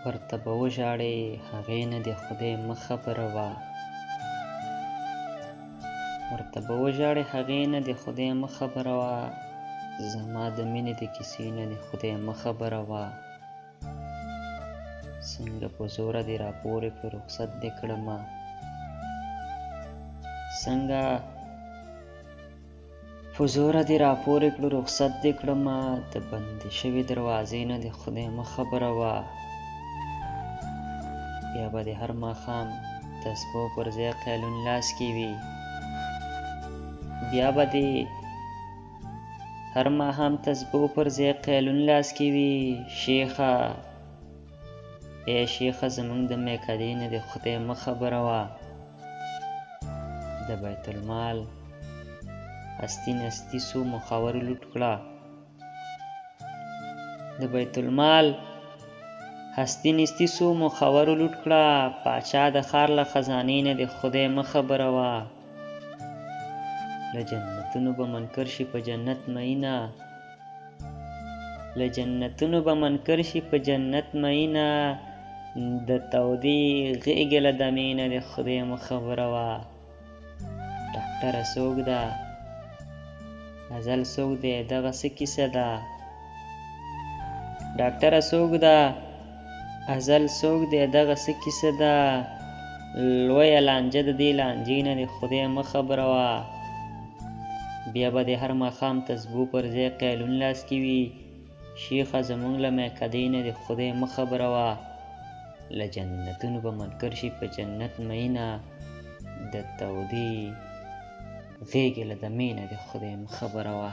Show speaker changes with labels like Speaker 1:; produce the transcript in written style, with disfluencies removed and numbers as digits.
Speaker 1: ورته به وژاړې هغې نه دې خدای مه خبروه ورته به وژاړې هغې نه دې خدای مه خبروه زما د مینې د کیسې نه دې خدای مه خبروه څنګه په زوره دې راپورې کړو رخصت دې کړمه څنګه په زوره دې راپورې کړو رخصت دې کړمه د بندې شوې دروازې نه دې خدای مه خبروه بیا به دې هر ماښام تسبو پر ځای قیلون لاس کې وي بیا به دې هر ماښام تسبو پر ځای قیلون لاس کې وي شیخه ای شیخه زمونږ د میکدې نه دې خدای مه خبروه د بیت المال هستي نستي څو مخورو لوټ کړه د بیت المال هستي نستي څو مخورو لوټ کړه پاچا د ښار له خزانې نه دې خدای مه خبروه له جنتونو به منکر شي په جنت مینه له جنتونو به منکر شي په جنت مینه د تودې غېږې له دمې نه دې خدای مه خبروه ډاکټره څوک ده ازل څوک دی دغه څه کیسه ده ډاکټره څوک ده ازل څوک دی دغه څه کیسه ده لویه لانجه د دې لانجې نه دې خدای مه خبروه بیا به دې هر ماښام تسبو پر ځای قیلون لاس کې وي شیخه زمونږ له میکدې نه دې خدای مه خبروه له جنتونو به منکر شي په جنت مینه د تودې غېږې له دمې نه دې خدای مه خبروه